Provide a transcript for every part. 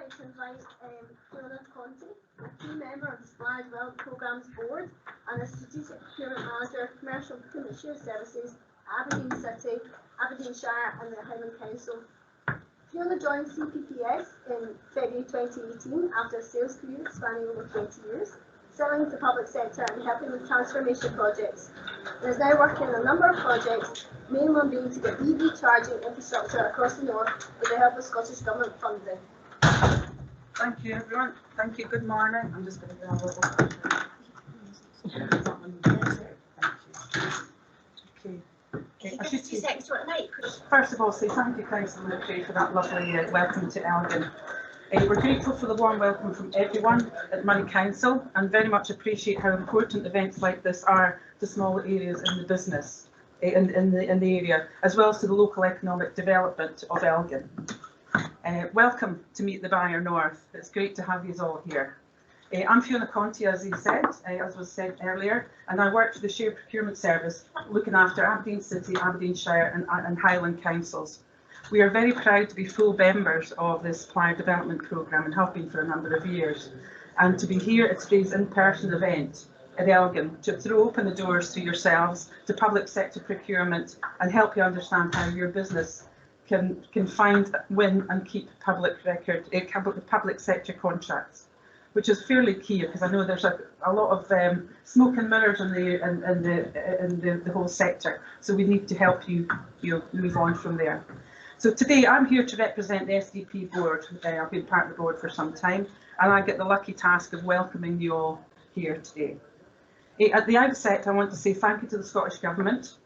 like to invite Fiona Conti, a key member of the Supplier Development Programme Board and a Strategic Procurement Manager of Commercial Procurement Share Services at Aberdeen City, Aberdeenshire and the Highland Council. Fiona joined CPPS in February 2018 after a sales career spanning over 20 years, selling to the public sector and helping with transformation projects. And is now working on a number of projects, main one being to get EV charging infrastructure across the north with the help of Scottish Government funding. Thank you, everyone. Thank you. Good morning. I'm just going to grab a little. Okay. I should say, first of all, say thank you, Councillor McRae, for that lovely welcome to Elgin. We're grateful for the warm welcome from everyone at Moray Council and very much appreciate how important events like this are to small areas in the business, in the area, as well as to the local economic development of Elgin. Welcome to Meet the Buyer North. It's great to have you all here. I'm Fiona Conti, as he said, as was said earlier, and I work for the Shared Procurement Service, looking after Aberdeen City, Aberdeenshire and Highland Councils. We are very proud to be full members of the Supplier Development Programme and have been for a number of years, and to be here at today's in-person event at Elgin to throw open the doors to yourselves, to public sector procurement, and help you understand how your business can find, win and keep public sector contracts, which is fairly key because I know there's a lot of smoke and mirrors in the whole sector. So we need to help you move on from there. So today I'm here to represent the SDP board. I've been part of the board for some time, and I get the lucky task of welcoming you all here today. At the outset, I want to say thank you to the Scottish Government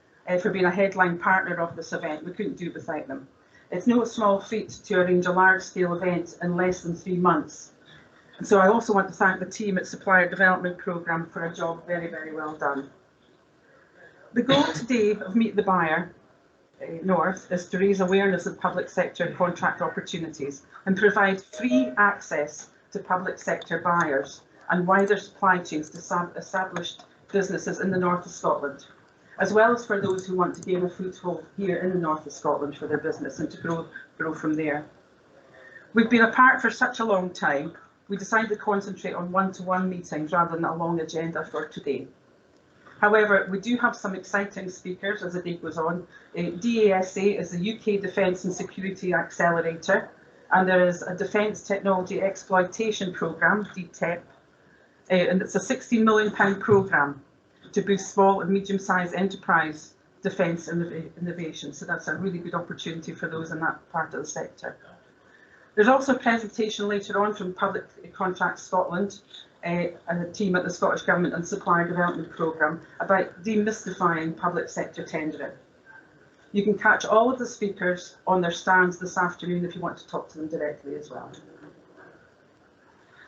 for being a headline partner of this event. We couldn't do it without them. It's no small feat to arrange a large-scale event in less than 3 months. And so I also want to thank the team at Supplier Development Programme for a job very, very well done. The goal today of Meet the Buyer North is to raise awareness of public sector contract opportunities and provide free access to public sector buyers and wider supply chains to established businesses in the north of Scotland, as well as for those who want to gain a foothold here in the north of Scotland for their business and to grow from there. We've been apart for such a long time, we decided to concentrate on one-to-one meetings rather than a long agenda for today. However, we do have some exciting speakers as the day goes on. DASA is the UK Defence and Security Accelerator, and there is a Defence Technology Exploitation Programme, DTEP, and it's a £60 million programme to boost small and medium-sized enterprise defence innovation. So that's a really good opportunity for those in that part of the sector. There's also a presentation later on from Public Contracts Scotland and a team at the Scottish Government and Supplier Development Programme about demystifying public sector tendering. You can catch all of the speakers on their stands this afternoon if you want to talk to them directly as well.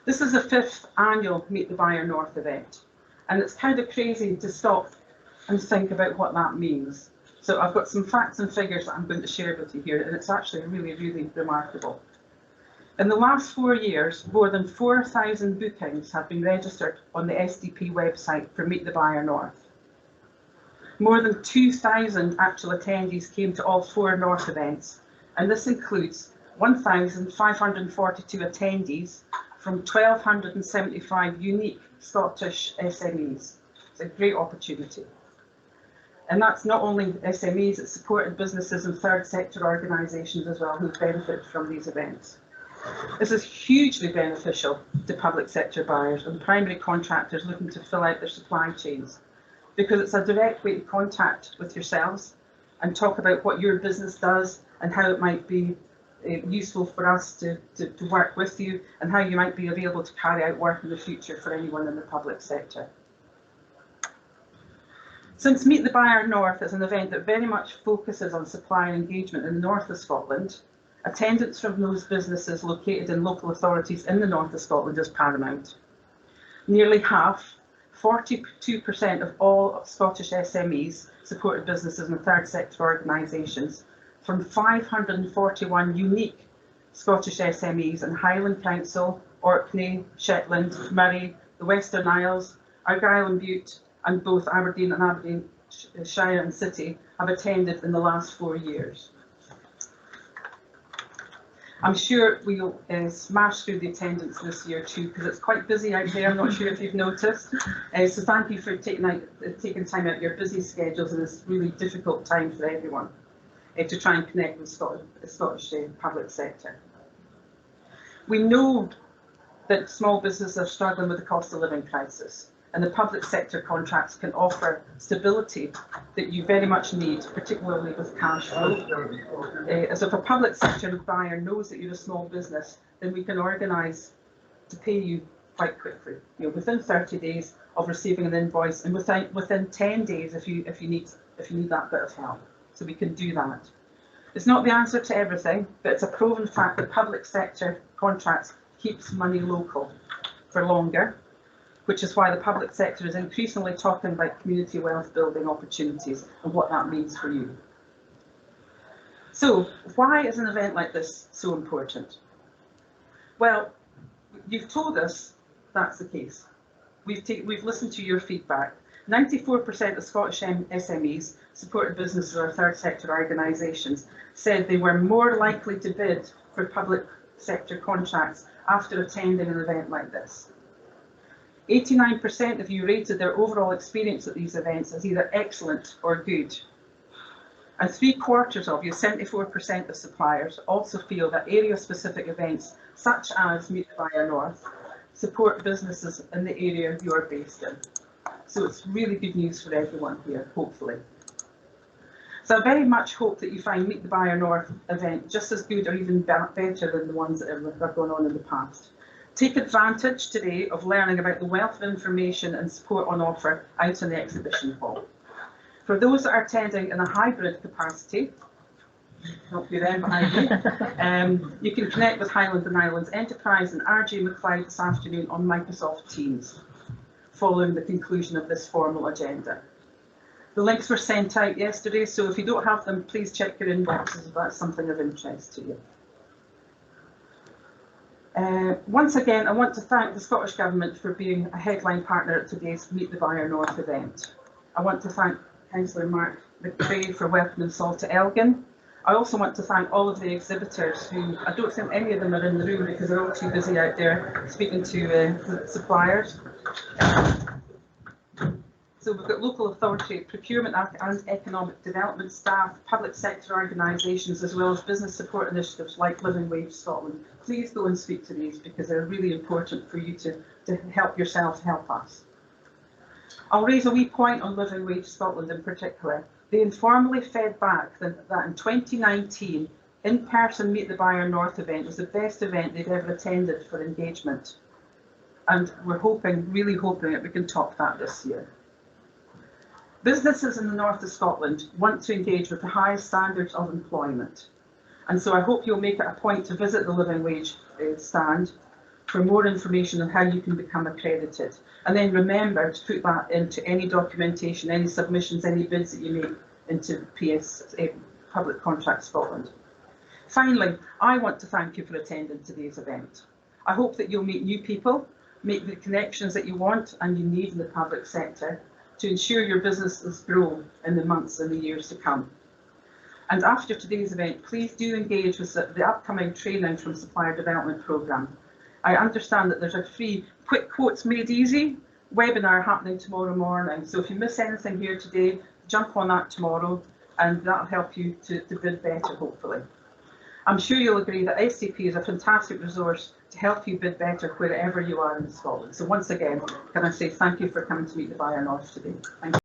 This is the 5th annual Meet the Buyer North event, and it's kind of crazy to stop and think about what that means. So I've got some facts and figures that I'm going to share with you here, and it's actually really, really remarkable. In the last 4 years, more than 4,000 bookings have been registered on the SDP website for Meet the Buyer North. More than 2,000 actual attendees came to all 4 North events, and this includes 1,542 attendees from 1,275 unique Scottish SMEs. It's a great opportunity. And that's not only SMEs, it's supported businesses and third sector organisations as well who benefit from these events. This is hugely beneficial to public sector buyers and primary contractors looking to fill out their supply chains, because it's a direct way to contact with yourselves and talk about what your business does and how it might be useful for us to work with you and how you might be available to carry out work in the future for anyone in the public sector. Since Meet the Buyer North is an event that very much focuses on supplier engagement in the north of Scotland, attendance from those businesses located in local authorities in the north of Scotland is paramount. Nearly half, 42% of all Scottish SMEs supported businesses and third sector organisations from 541 unique Scottish SMEs in Highland Council, Orkney, Shetland, Moray, the Western Isles, Argyll and Bute, and both Aberdeen and Aberdeenshire and City have attended in the last 4 years. I'm sure we'll smash through the attendance this year too, because it's quite busy out there. I'm not sure if you've noticed. So thank you for taking time out of your busy schedules in this really difficult time for everyone to try and connect with the Scottish public sector. We know that small businesses are struggling with the cost of living crisis, and the public sector contracts can offer stability that you very much need, particularly with cash flow. So if a public sector buyer knows that you're a small business, then we can organise to pay you quite quickly, within 30 days of receiving an invoice, and within 10 days if you need that bit of help. So we can do that. It's not the answer to everything, but it's a proven fact that public sector contracts keeps money local for longer, which is why the public sector is increasingly talking about community wealth building opportunities and what that means for you. So why is an event like this so important? Well, you've told us that's the case. We've listened to your feedback. 94% of Scottish SMEs, supported businesses or third sector organisations, said they were more likely to bid for public sector contracts after attending an event like this. 89% of you rated their overall experience at these events as either excellent or good. And 3/4 of you, 74% of suppliers, also feel that area-specific events, such as Meet the Buyer North, support businesses in the area you're based in. So it's really good news for everyone here, hopefully. So I very much hope that you find Meet the Buyer North event just as good or even better than the ones that have gone on in the past. Take advantage today of learning about the wealth of information and support on offer out in the exhibition hall. For those that are attending in a hybrid capacity, help you there behind me, you can connect with Highland and Islands Enterprise and RJ McLeod this afternoon on Microsoft Teams, following the conclusion of this formal agenda. The links were sent out yesterday, so if you don't have them, please check your inboxes if that's something of interest to you. Once again, I want to thank the Scottish Government for being a headline partner at today's Meet the Buyer North event. I want to thank Councillor Mark McRae for welcoming us all to Elgin. I also want to thank all of the exhibitors who, I don't think any of them are in the room because they're all too busy out there speaking to suppliers. So we've got local authority, procurement and economic development staff, public sector organisations, as well as business support initiatives like Living Wage Scotland. Please go and speak to these because they're really important for you to help yourself help us. I'll raise a wee point on Living Wage Scotland in particular. They informally fed back that in 2019, in-person Meet the Buyer North event was the best event they've ever attended for engagement. And we're hoping, really hoping that we can top that this year. Businesses in the north of Scotland want to engage with the highest standards of employment. And so I hope you'll make it a point to visit the Living Wage stand for more information on how you can become accredited. And then remember to put that into any documentation, any submissions, any bids that you make into Public Contract Scotland. Finally, I want to thank you for attending today's event. I hope that you'll meet new people, make the connections that you want and you need in the public sector to ensure your businesses grow in the months and the years to come. And after today's event, please do engage with the upcoming training from Supplier Development Programme. I understand that there's a free Quick Quotes Made Easy webinar happening tomorrow morning. So if you miss anything here today, jump on that tomorrow and that'll help you to bid better, hopefully. I'm sure you'll agree that SCP is a fantastic resource to help you bid better wherever you are in Scotland. So once again, can I say thank you for coming to Meet the Buyer North today. Thank you.